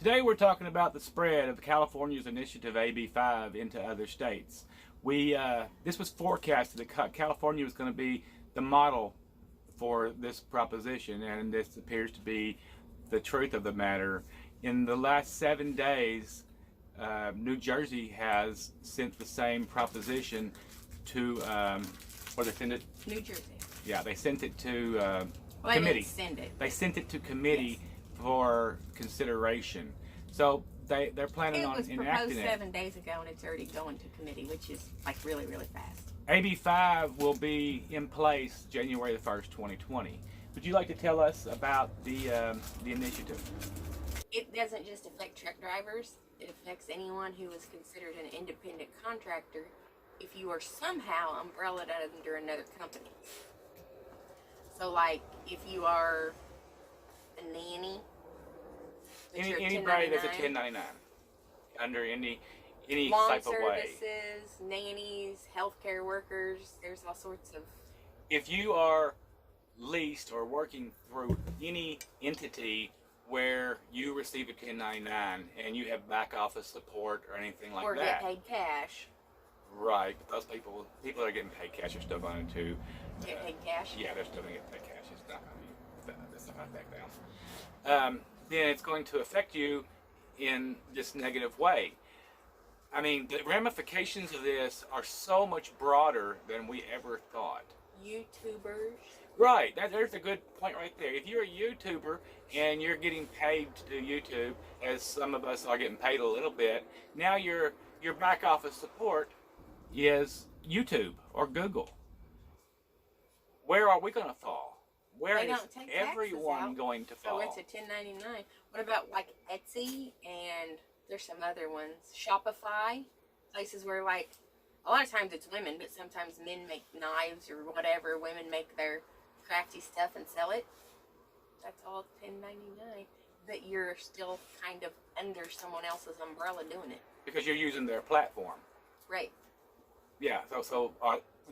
Today we're talking about the spread of California's initiative AB5 into other states. This was forecasted that California was going to be the model for this proposition, and this appears to be the truth of the matter. In the last 7 days, New Jersey has sent the same proposition to, or they sent it. New Jersey. Yeah, they sent it to Well, committee. they didn't send it. They sent it to committee. Yes. For consideration. So they're planning on enacting it. It was proposed 7 days ago, and it's already going to committee, which is like really, really fast. AB5 will be in place January the 1st, 2020. Would you like to tell us about the initiative? It doesn't just affect truck drivers. It affects anyone who is considered an independent contractor if you are somehow umbrellaed under another company. So, like, if you are a nanny, Anybody that's a 1099 under any lawn type of way. services, nannies, healthcare workers, there's all sorts of. If you are leased or working through any entity where you receive a 1099 and you have back office support or anything like or that. Or get paid cash. Right, but those people that are getting paid cash are still going to get paid cash? Yeah, they're still going to get paid cash. It's not going to be, it's not going to back down. Then it's going to affect you in this negative way. I mean, the ramifications of this are so much broader than we ever thought. YouTubers. Right, there's a good point right there. If you're a YouTuber and you're getting paid to do YouTube, as some of us are getting paid a little bit, now your back office support is YouTube or Google. Where are we going to fall? Where is everyone going to fall? So it's a 1099. What about like Etsy, and there's some other ones, Shopify, places where like a lot of times it's women, but sometimes men make knives or whatever. Women make their crafty stuff and sell it. That's all 1099. But you're still kind of under someone else's umbrella doing it because you're using their platform. Right. Yeah. So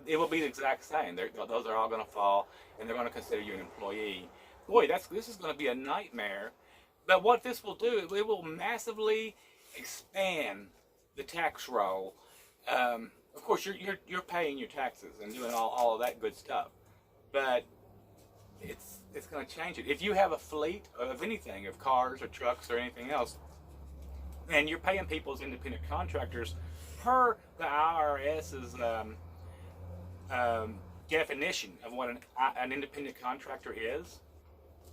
it will be the exact same. Those are all going to fall, and they're going to consider you an employee. Boy, this is going to be a nightmare. But what this will do, it will massively expand the tax roll. Of course, you're paying your taxes and doing all of that good stuff, but it's going to change it. If you have a fleet of anything, of cars or trucks or anything else, and you're paying people as independent contractors per the IRS's definition of what an independent contractor is,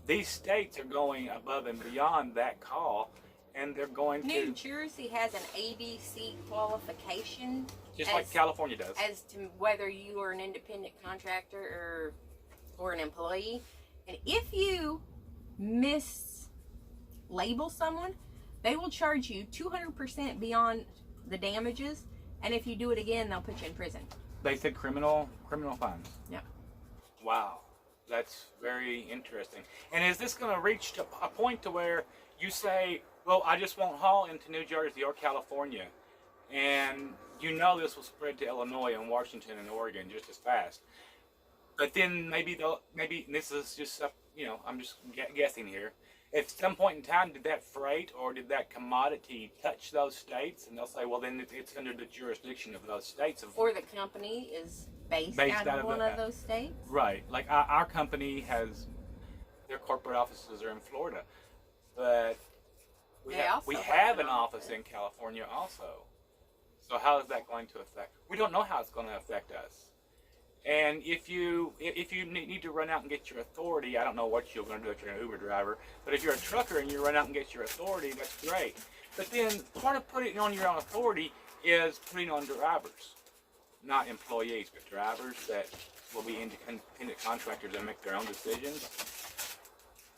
these states are going above and beyond that call, and they're going to. New Jersey has an ABC qualification, just like California does, as to whether you are an independent contractor or an employee. And if you mislabel someone, they will charge you 200% beyond the damages, and if you do it again, they'll put you in prison. They said criminal fines. Yeah. Wow, that's very interesting. And is this going to reach a point to where you say, well, I just won't haul into New Jersey or California, and you know this will spread to Illinois and Washington and Oregon just as fast. But then maybe this is just, I'm just guessing here. At some point in time, did that freight or did that commodity touch those states? And they'll say, well, then it's under the jurisdiction of those states. Or the company is based out of one of those states? Right. Like our company has, their corporate offices are in Florida. But we have an office in California also. So how is that going to affect? We don't know how it's going to affect us. And if you need to run out and get your authority, I don't know what you're going to do if you're an Uber driver, but if you're a trucker and you run out and get your authority, that's great. But then part of putting on your own authority is putting on drivers, not employees, but drivers that will be independent contractors and make their own decisions.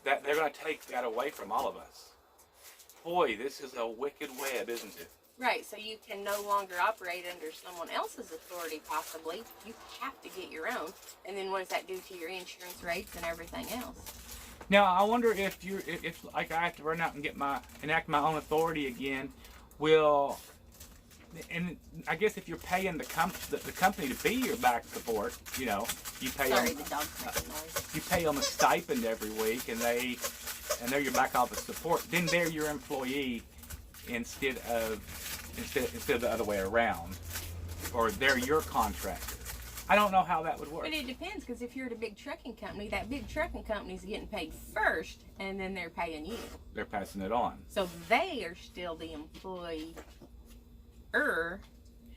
That they're going to take that away from all of us. Boy, this is a wicked web, isn't it? Right, so you can no longer operate under someone else's authority, possibly. You have to get your own. And then what does that do to your insurance rates and everything else? Now, I wonder if like I have to run out and enact my own authority again, and I guess if you're paying the company to be your back support, you pay them. Sorry, the dog's making noise. You pay them a stipend every week, and and they're your back office support, then they're your employee instead of the other way around, or they're your contractor. I don't know how that would work. But it depends, because if you're at a big trucking company, that big trucking company's getting paid first, and then they're paying you. They're passing it on. So they are still the employer,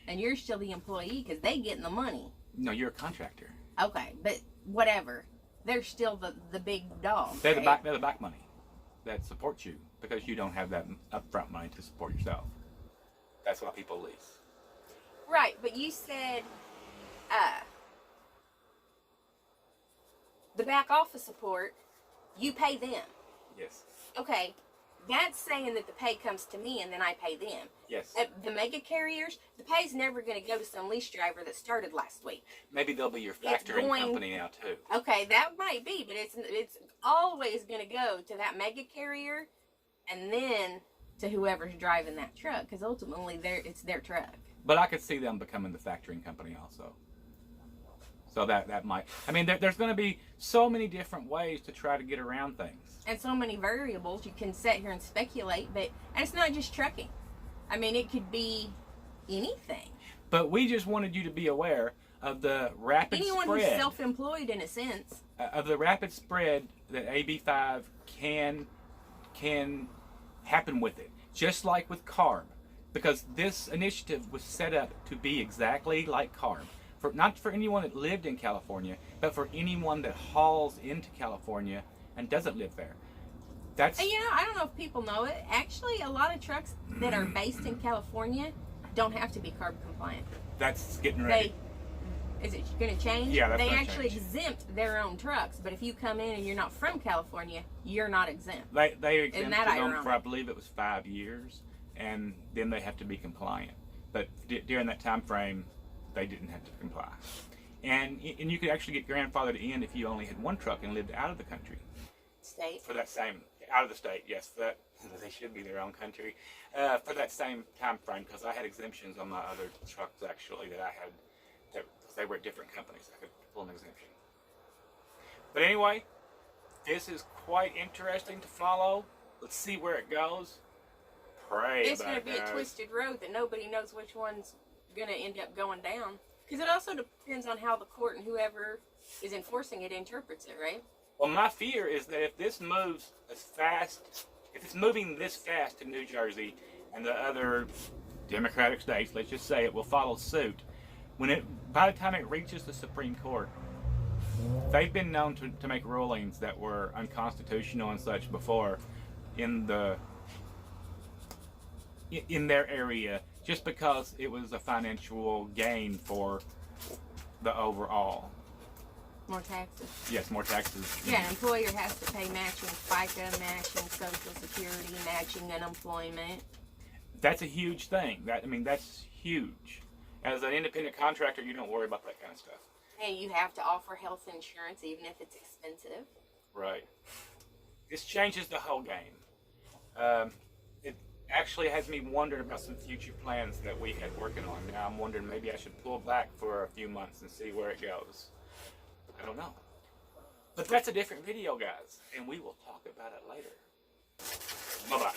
and you're still the employee because they getting the money. No, you're a contractor. Okay, but whatever. They're still the big dog. They're right? the back money that supports you because you don't have that upfront money to support yourself. That's why people lease. Right, but you said the back office support, you pay them. Yes. Okay, that's saying that the pay comes to me and then I pay them. Yes. At the mega carriers, the pay's never going to go to some lease driver that started last week. Maybe they'll be your factoring company now too. Okay, that might be, but it's always going to go to that mega carrier and then to whoever's driving that truck, because ultimately it's their truck. But I could see them becoming the factoring company also. So that might, I mean, there's going to be so many different ways to try to get around things. And so many variables you can sit here and speculate, and it's not just trucking. I mean, it could be anything. But we just wanted you to be aware of the rapid Anyone spread. who's self-employed in a sense. Of the rapid spread that AB5 can happen with it. Just like with CARB. Because this initiative was set up to be exactly like CARB. Not for anyone that lived in California, but for anyone that hauls into California and doesn't live there. That's. And I don't know if people know it. Actually, a lot of trucks that are based in California don't have to be CARB compliant. That's getting ready. Is it going to change? Yeah, that's They gonna actually change. exempt their own trucks, but if you come in and you're not from California, you're not exempt. They exempted that them ironic? for, I believe it was 5 years, and then they have to be compliant. But during that time frame, they didn't have to comply. And you could actually get grandfathered in if you only had one truck and lived out of the country. State. For that same, out of the state, yes. That they should be their own country. For that same time frame, because I had exemptions on my other trucks actually that I had, that they were at different companies. I could pull an exemption. But anyway, this is quite interesting to follow. Let's see where it goes. Pray It's about going to be it, guys. a twisted road that nobody knows which one's going to end up going down. Because it also depends on how the court and whoever is enforcing it interprets it, right? Well, my fear is that if this moves as fast, if it's moving this fast to New Jersey and the other Democratic states, let's just say it will follow suit, by the time it reaches the Supreme Court, they've been known to make rulings that were unconstitutional and such before in their area, just because it was a financial gain for the overall. More taxes. Yes, more taxes. Yeah, an employer has to pay matching FICA, matching Social Security, matching unemployment. That's a huge thing. That's huge. As an independent contractor, you don't worry about that kind of stuff. And you have to offer health insurance even if it's expensive. Right. This changes the whole game. It actually has me wondering about some future plans that we had working on. Now I'm wondering maybe I should pull back for a few months and see where it goes. I don't know. But that's a different video, guys, and we will talk about it later. Bye-bye.